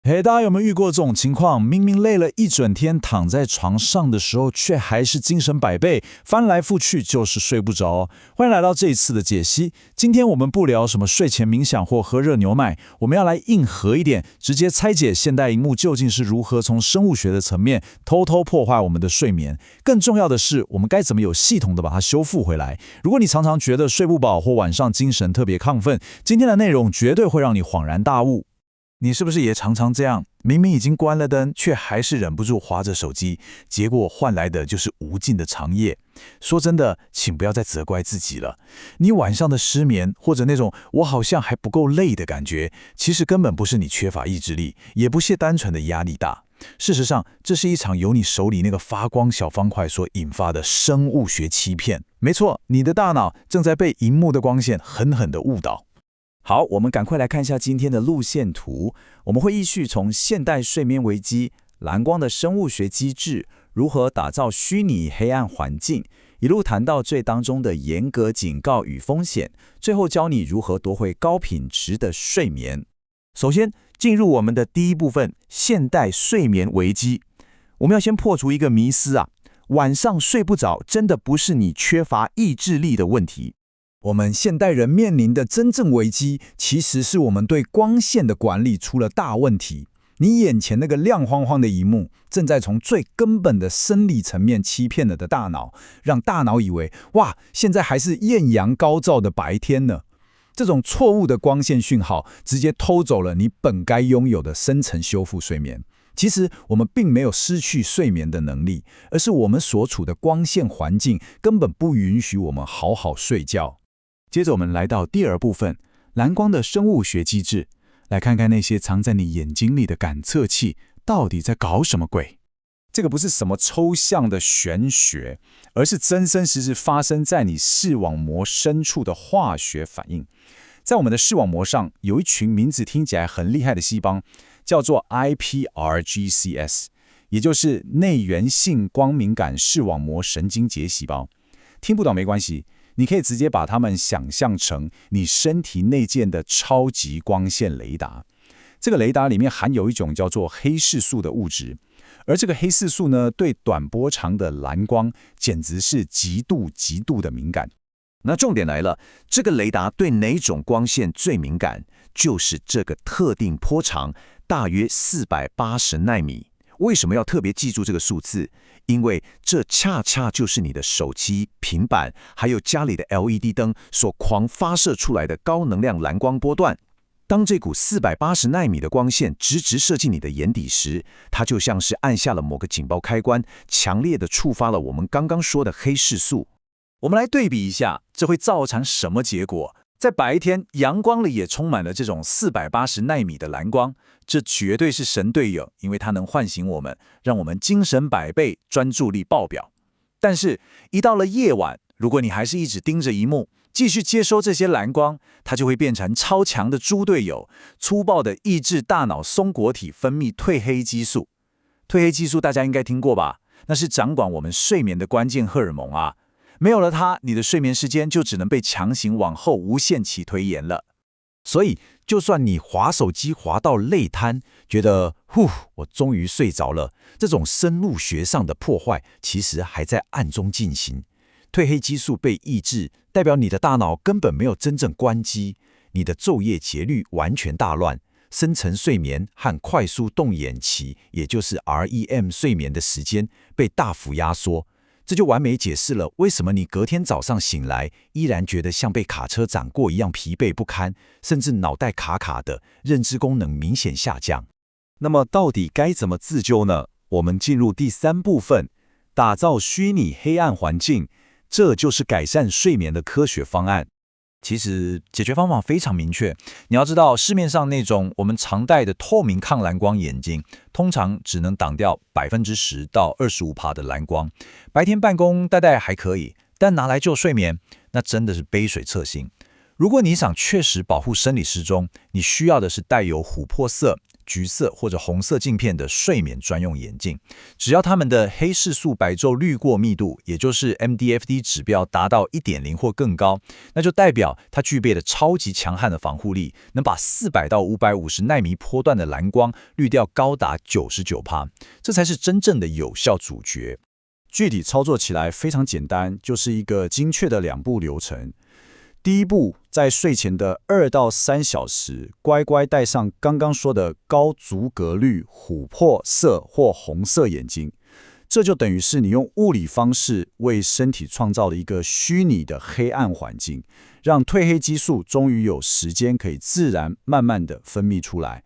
嘿，大家有没有遇过这种情况？明明累了一整天，躺在床上的时候，却还是精神百倍，翻来覆去就是睡不着。欢迎来到这一次的解析。今天我们不聊什么睡前冥想或喝热牛奶，我们要来硬核一点，直接拆解现代荧幕究竟是如何从生物学的层面偷偷破坏我们的睡眠。更重要的是，我们该怎么有系统的把它修复回来？如果你常常觉得睡不饱或晚上精神特别亢奋，今天的内容绝对会让你恍然大悟。你是不是也常常这样？明明已经关了灯，却还是忍不住滑着手机，结果换来的就是无尽的长夜。说真的，请不要再责怪自己了。你晚上的失眠，或者那种我好像还不够累的感觉，其实根本不是你缺乏意志力，也不是单纯的压力大。事实上，这是一场由你手里那个发光小方块所引发的生物学欺骗。没错，你的大脑正在被荧幕的光线狠狠地误导。好，我们赶快来看一下今天的路线图。我们会依序从现代睡眠危机、蓝光的生物学机制、如何打造虚拟黑暗环境，一路谈到最当中的严格警告与风险，最后教你如何夺回高品质的睡眠。首先，进入我们的第一部分，现代睡眠危机。我们要先破除一个迷思啊，晚上睡不着真的不是你缺乏意志力的问题。我们现代人面临的真正危机，其实是我们对光线的管理出了大问题。你眼前那个亮晃晃的萤幕，正在从最根本的生理层面欺骗了的大脑，让大脑以为，哇，现在还是艳阳高照的白天呢。这种错误的光线讯号，直接偷走了你本该拥有的深层修复睡眠。其实我们并没有失去睡眠的能力，而是我们所处的光线环境根本不允许我们好好睡觉。接着我们来到第二部分，蓝光的生物学机制，来看看那些藏在你眼睛里的感测器到底在搞什么鬼。这个不是什么抽象的玄学，而是真真实实发生在你视网膜深处的化学反应。在我们的视网膜上，有一群名字听起来很厉害的细胞，叫做 iPRGCS， 也就是内源性光敏感视网膜神经节细胞。听不懂没关系，你可以直接把它们想象成你身体内建的超级光线雷达。这个雷达里面含有一种叫做黑视素的物质，而这个黑视素呢，对短波长的蓝光简直是极度的敏感。那重点来了，这个雷达对哪种光线最敏感？就是这个特定波长，大约480奈米。为什么要特别记住这个数字？因为这恰恰就是你的手机、平板，还有家里的 LED 灯所狂发射出来的高能量蓝光波段。当这股480奈米的光线直射进你的眼底时，它就像是按下了某个警报开关，强烈的触发了我们刚刚说的黑视素。我们来对比一下，这会造成什么结果？在白天，阳光里也充满了这种480奈米的蓝光，这绝对是神队友，因为它能唤醒我们，让我们精神百倍，专注力爆表。但是，一到了夜晚，如果你还是一直盯着萤幕，继续接收这些蓝光，它就会变成超强的猪队友，粗暴地抑制大脑松果体分泌褪黑激素。褪黑激素大家应该听过吧？那是掌管我们睡眠的关键荷尔蒙啊。没有了它，你的睡眠时间就只能被强行往后无限期推延了。所以，就算你滑手机滑到累瘫，觉得我终于睡着了，这种生物学上的破坏其实还在暗中进行。褪黑激素被抑制，代表你的大脑根本没有真正关机，你的昼夜节律完全大乱，深层睡眠和快速动眼期，也就是 REM 睡眠的时间被大幅压缩。这就完美解释了为什么你隔天早上醒来依然觉得像被卡车斩过一样疲惫不堪，甚至脑袋卡卡的，认知功能明显下降。那么到底该怎么自救呢？我们进入第三部分，打造虚拟黑暗环境，这就是改善睡眠的科学方案。其实解决方法非常明确，你要知道市面上那种我们常戴的透明抗蓝光眼镜，通常只能挡掉10%到25%的蓝光。白天办公戴还可以，但拿来救睡眠，那真的是杯水车薪。如果你想确实保护生理时钟，你需要的是带有琥珀色、橘色或者红色镜片的睡眠专用眼镜，只要它们的黑视素白昼滤过密度，也就是 MDFD 指标达到 1.0 或更高，那就代表它具备了超级强悍的防护力，能把400到550奈米波段的蓝光滤掉高达 99%， 这才是真正的有效主角。具体操作起来非常简单，就是一个精确的2步流程。第一步，在睡前的2到3小时，乖乖戴上刚刚说的高足格率琥珀色或红色眼镜，这就等于是你用物理方式为身体创造了一个虚拟的黑暗环境，让褪黑激素终于有时间可以自然慢慢的分泌出来。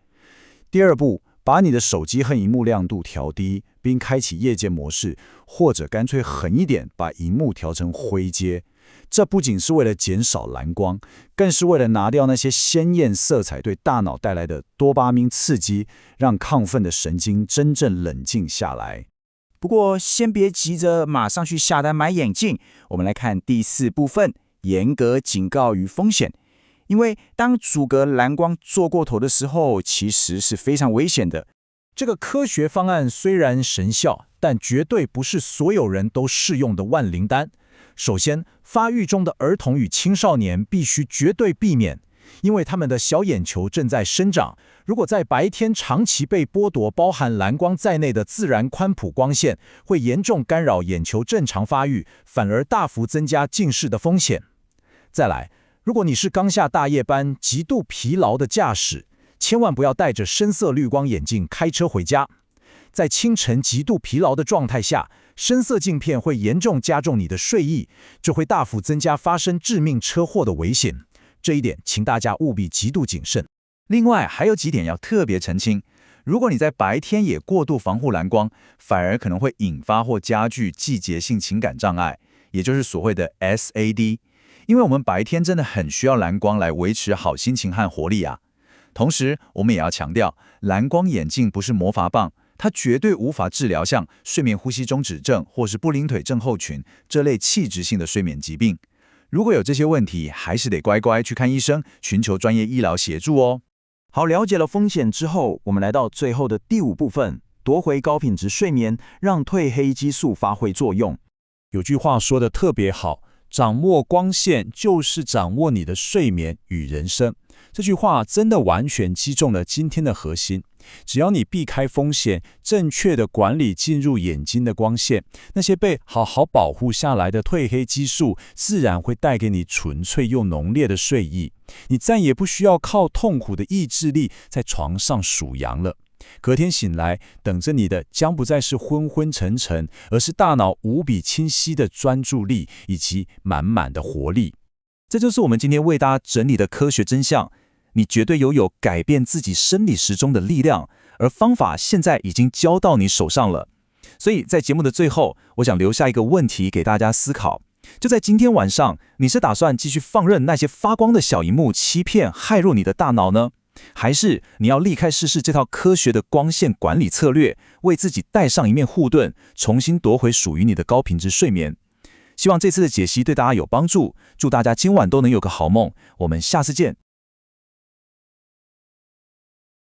第二步，把你的手机和萤幕亮度调低，并开启夜间模式，或者干脆狠一点，把萤幕调成灰阶。这不仅是为了减少蓝光，更是为了拿掉那些鲜艳色彩对大脑带来的多巴胺刺激，让亢奋的神经真正冷静下来。不过，先别急着马上去下单买眼镜，我们来看第4部分：严格警告与风险。因为当阻隔蓝光做过头的时候，其实是非常危险的。这个科学方案虽然神效，但绝对不是所有人都适用的万灵丹。首先，发育中的儿童与青少年必须绝对避免，因为他们的小眼球正在生长。如果在白天长期被剥夺包含蓝光在内的自然宽谱光线，会严重干扰眼球正常发育，反而大幅增加近视的风险。再来，如果你是刚下大夜班、极度疲劳的驾驶，千万不要戴着深色滤光眼镜开车回家。在清晨极度疲劳的状态下，深色镜片会严重加重你的睡意，这会大幅增加发生致命车祸的危险。这一点，请大家务必极度谨慎。另外，还有几点要特别澄清：如果你在白天也过度防护蓝光，反而可能会引发或加剧季节性情感障碍，也就是所谓的 SAD。因为我们白天真的很需要蓝光来维持好心情和活力啊。同时，我们也要强调，蓝光眼镜不是魔法棒，它绝对无法治疗像睡眠呼吸中止症或是不灵腿症候群这类器质性的睡眠疾病。如果有这些问题，还是得乖乖去看医生，寻求专业医疗协助哦。好，了解了风险之后，我们来到最后的第5部分：夺回高品质睡眠，让褪黑激素发挥作用。有句话说得特别好，掌握光线就是掌握你的睡眠与人生。这句话真的完全击中了今天的核心。只要你避开风险，正确的管理进入眼睛的光线，那些被好好保护下来的褪黑激素，自然会带给你纯粹又浓烈的睡意。你再也不需要靠痛苦的意志力在床上数羊了。隔天醒来，等着你的将不再是昏昏沉沉，而是大脑无比清晰的专注力以及满满的活力。这就是我们今天为大家整理的科学真相。你绝对拥有改变自己生理时钟的力量，而方法现在已经交到你手上了。所以在节目的最后，我想留下一个问题给大家思考：就在今天晚上，你是打算继续放任那些发光的小萤幕欺骗害入你的大脑呢？还是你要立刻试试这套科学的光线管理策略，为自己带上一面护盾，重新夺回属于你的高品质睡眠？希望这次的解析对大家有帮助，祝大家今晚都能有个好梦，我们下次见。